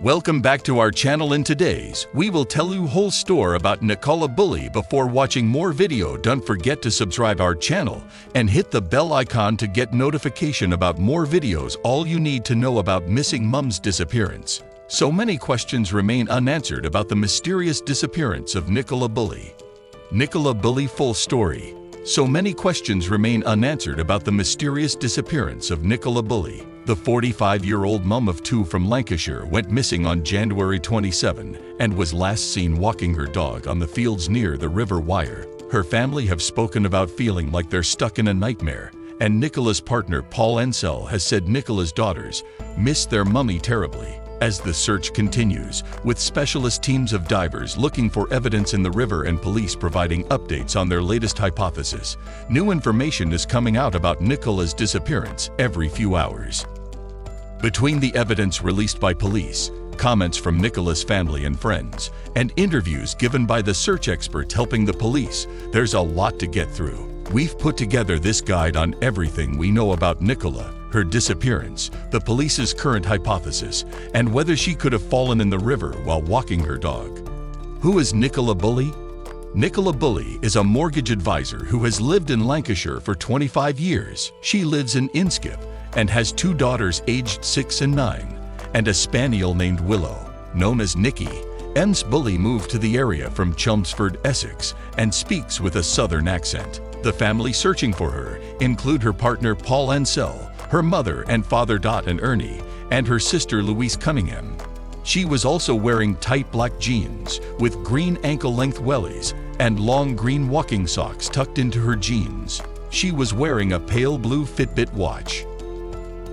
Welcome back to our channel. In today's, we will tell you whole story about Nicolla Bulley. Before watching more video, don't forget to subscribe our channel and hit the bell icon to get notification about more videos. All you need to know about missing mom's disappearance. So many questions remain unanswered about the mysterious disappearance of Nicolla Bulley. Nicolla Bulley full story. So many questions remain unanswered about the mysterious disappearance of Nicolla Bulley. The 45-year-old mum of two from Lancashire went missing on January 27 and was last seen walking her dog on the fields near the River Wyre. Her family have spoken about feeling like they're stuck in a nightmare, and Nicolla's partner Paul Ansell has said Nicolla's daughters miss their mummy terribly. As the search continues, with specialist teams of divers looking for evidence in the river and police providing updates on their latest hypothesis, new information is coming out about Nicolla's disappearance every few hours. Between the evidence released by police, comments from Nicolla's family and friends, and interviews given by the search experts helping the police, there's a lot to get through. We've put together this guide on everything we know about Nicolla, her disappearance, the police's current hypothesis, and whether she could have fallen in the river while walking her dog. Who is Nicolla Bulley? Nicolla Bulley is a mortgage advisor who has lived in Lancashire for 25 years. She lives in Inskip and has two daughters aged 6 and 9, and a spaniel named Willow, known as Nikki. Ms. Bulley moved to the area from Chelmsford, Essex, and speaks with a southern accent. The family searching for her include her partner Paul Ansell, her mother and father Dot and Ernie, and her sister Louise Cunningham. She was also wearing tight black jeans with green ankle-length wellies and long green walking socks tucked into her jeans. She was wearing a pale blue Fitbit watch.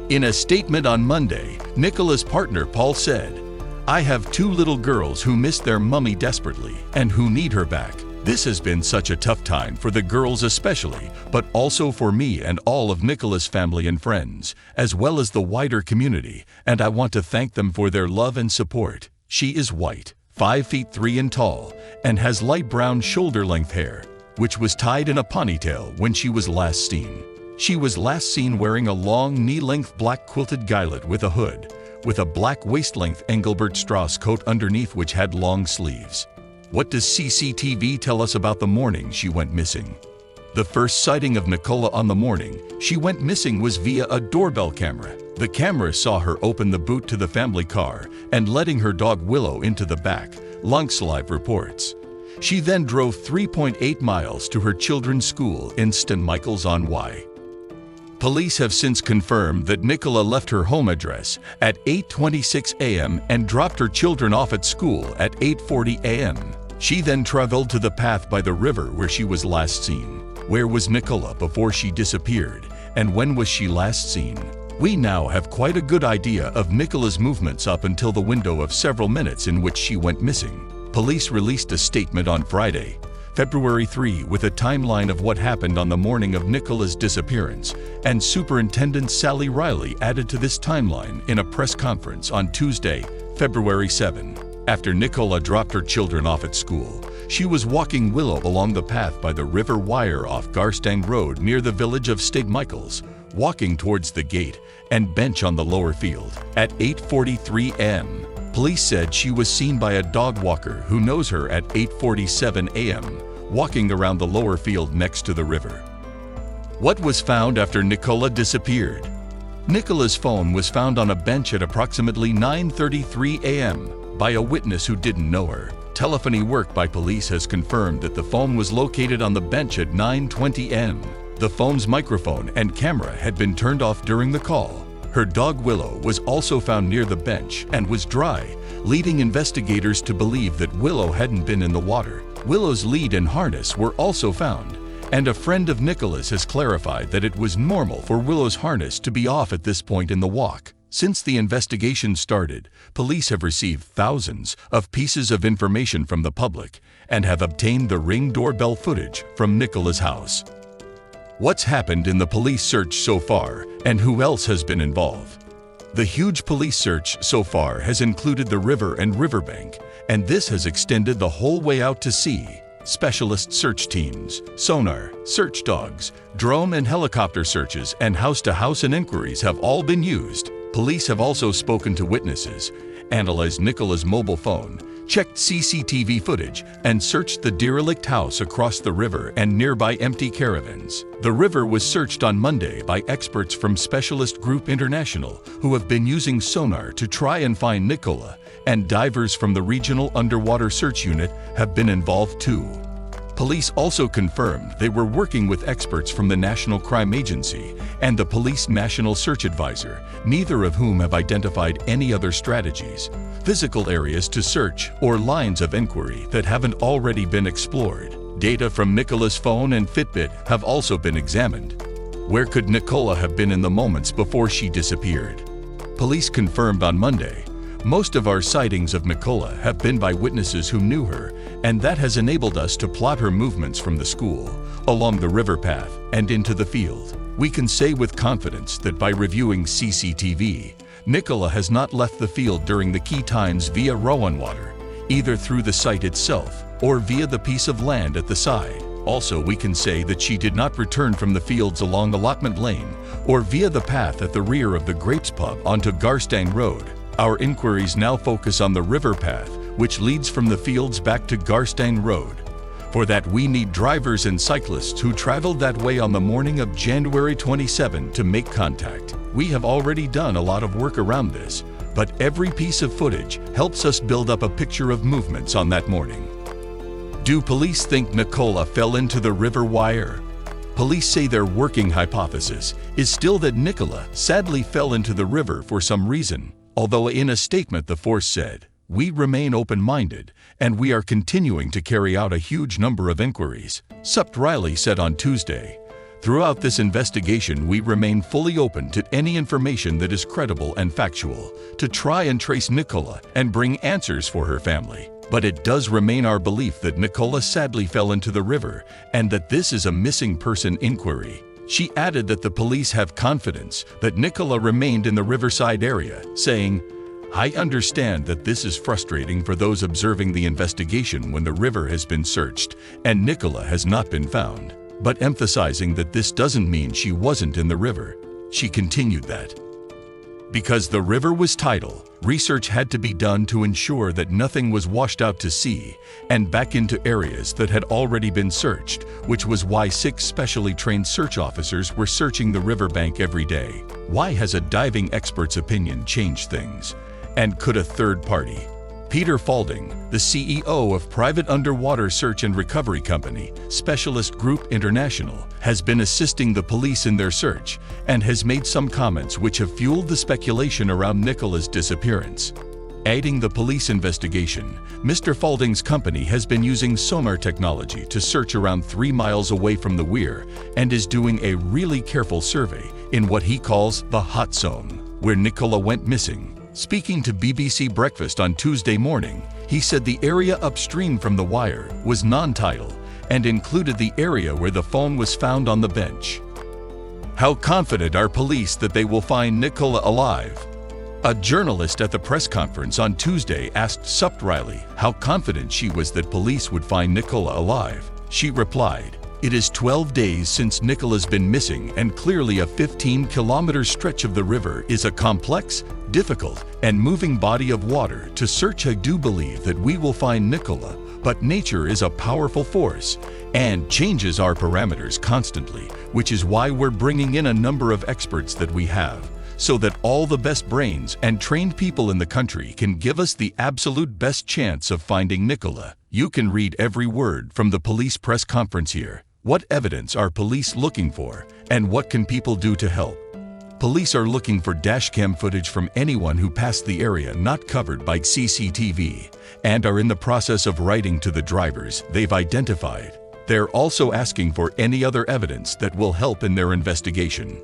In a statement on Monday, Nicolla's partner Paul said, "I have two little girls who miss their mummy desperately and who need her back. This has been such a tough time for the girls especially, but also for me and all of Nicolla's family and friends, as well as the wider community, and I want to thank them for their love and support." She is white, 5 feet 3 and tall, and has light brown shoulder-length hair, which was tied in a ponytail when she was last seen. She was last seen wearing a long knee-length black quilted gilet with a hood, with a black waist-length Engelbert Strauss coat underneath which had long sleeves. What does CCTV tell us about the morning she went missing? The first sighting of Nicolla on the morning she went missing was via a doorbell camera. The camera saw her open the boot to the family car and letting her dog Willow into the back, Lunks Live reports. She then drove 3.8 miles to her children's school in St. Michael's-on-Wye. Police have since confirmed that Nicolla left her home address at 8:26 a.m. and dropped her children off at school at 8:40 a.m. She then traveled to the path by the river where she was last seen. Where was Nicolla before she disappeared, and when was she last seen? We now have quite a good idea of Nicolla's movements up until the window of several minutes in which she went missing. Police released a statement on Friday, February 3, with a timeline of what happened on the morning of Nicolla's disappearance, and Superintendent Sally Riley added to this timeline in a press conference on Tuesday, February 7. After Nicolla dropped her children off at school, she was walking Willow along the path by the River Wyre off Garstang Road near the village of St. Michael's, walking towards the gate and bench on the lower field. At 8:43 a.m., police said she was seen by a dog walker who knows her at 8:47 a.m., walking around the lower field next to the river. What was found after Nicolla disappeared? Nicolla's phone was found on a bench at approximately 9:33 a.m. by a witness who didn't know her. Telephony work by police has confirmed that the phone was located on the bench at 9:20 a.m. The phone's microphone and camera had been turned off during the call. Her dog Willow was also found near the bench and was dry, leading investigators to believe that Willow hadn't been in the water. Willow's lead and harness were also found, and a friend of Nicolla's has clarified that it was normal for Willow's harness to be off at this point in the walk. Since the investigation started, police have received thousands of pieces of information from the public and have obtained the Ring doorbell footage from Nicolla's house. What's happened in the police search so far, and who else has been involved? The huge police search so far has included the river and riverbank, and this has extended the whole way out to sea. Specialist search teams, sonar, search dogs, drone and helicopter searches, and house-to-house and inquiries have all been used. Police have also spoken to witnesses analyzed Nicola's mobile phone, checked CCTV footage, and searched the derelict house across the river and nearby empty caravans. The river was searched on Monday by experts from Specialist Group International, who have been using sonar to try and find Nicolla, and divers from the Regional Underwater Search Unit have been involved too. Police also confirmed they were working with experts from the National Crime Agency and the Police National Search Advisor, neither of whom have identified any other strategies, physical areas to search, or lines of inquiry that haven't already been explored. Data from Nicola's phone and Fitbit have also been examined. Where could Nicolla have been in the moments before she disappeared? Police confirmed on Monday, most of our sightings of Nicolla have been by witnesses who knew her, and that has enabled us to plot her movements from the school, along the river path, and into the field. We can say with confidence that by reviewing CCTV, Nicolla has not left the field during the key times via Rowan Water, either through the site itself or via the piece of land at the side. Also, we can say that she did not return from the fields along Allotment Lane or via the path at the rear of the Grapes Pub onto Garstang Road. Our inquiries now focus on the river path, which leads from the fields back to Garstang Road. For that, we need drivers and cyclists who traveled that way on the morning of January 27 to make contact. We have already done a lot of work around this, but every piece of footage helps us build up a picture of movements on that morning. Do police think Nicolla fell into the river wire? Police say their working hypothesis is still that Nicolla sadly fell into the river for some reason. Although in a statement the force said, "We remain open-minded, and we are continuing to carry out a huge number of inquiries," Supt Riley said on Tuesday. Throughout this investigation, we remain fully open to any information that is credible and factual, to try and trace Nicolla and bring answers for her family. But it does remain our belief that Nicolla sadly fell into the river and that this is a missing person inquiry. She added that the police have confidence that Nicolla remained in the riverside area, saying, "I understand that this is frustrating for those observing the investigation when the river has been searched and Nicolla has not been found," but emphasizing that this doesn't mean she wasn't in the river. She continued that, because the river was tidal, research had to be done to ensure that nothing was washed out to sea and back into areas that had already been searched, which was why 6 specially trained search officers were searching the riverbank every day. Why has a diving expert's opinion changed things? And could a third party? Peter Falding, the CEO of private underwater search and recovery company, Specialist Group International, has been assisting the police in their search and has made some comments which have fueled the speculation around Nicolla's disappearance. Aiding the police investigation, Mr. Falding's company has been using sonar technology to search around 3 miles away from the weir and is doing a really careful survey in what he calls the hot zone, where Nicolla went missing. Speaking to BBC Breakfast on Tuesday morning, he said the area upstream from the wire was non-tidal and included the area where the phone was found on the bench. How confident are police that they will find Nicolla alive? A journalist at the press conference on Tuesday asked Supt Riley how confident she was that police would find Nicolla alive. She replied, "It is 12 days since Nicolla's been missing, and clearly a 15-kilometer stretch of the river is a complex, difficult, and moving body of water to search. I do believe that we will find Nicolla, but nature is a powerful force and changes our parameters constantly, which is why we're bringing in a number of experts that we have, so that all the best brains and trained people in the country can give us the absolute best chance of finding Nicolla." You can read every word from the police press conference here. What evidence are police looking for, and what can people do to help? Police are looking for dashcam footage from anyone who passed the area not covered by CCTV, and are in the process of writing to the drivers they've identified. They're also asking for any other evidence that will help in their investigation.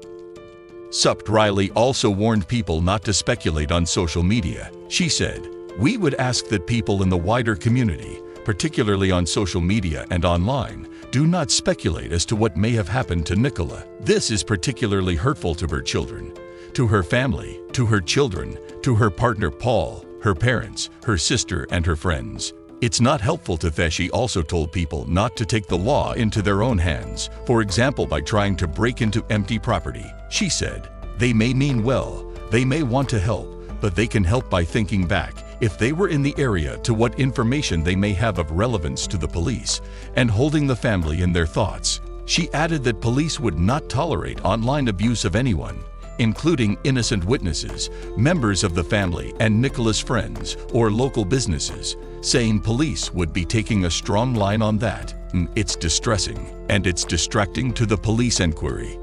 Supt Riley also warned people not to speculate on social media. She said, "We would ask that people in the wider community, particularly on social media and online, do not speculate as to what may have happened to Nicolla. This is particularly hurtful to her children, to her family, to her children, to her partner Paul, her parents, her sister, and her friends. It's not helpful to them." She also told people not to take the law into their own hands, for example by trying to break into empty property. She said, "They may mean well, they may want to help, but they can help by thinking back, if they were in the area, to what information they may have of relevance to the police, and holding the family in their thoughts. She added that police would not tolerate online abuse of anyone, including innocent witnesses, members of the family, and Nicolla's friends or local businesses, saying police would be taking a strong line on that. It's distressing, and it's distracting to the police inquiry.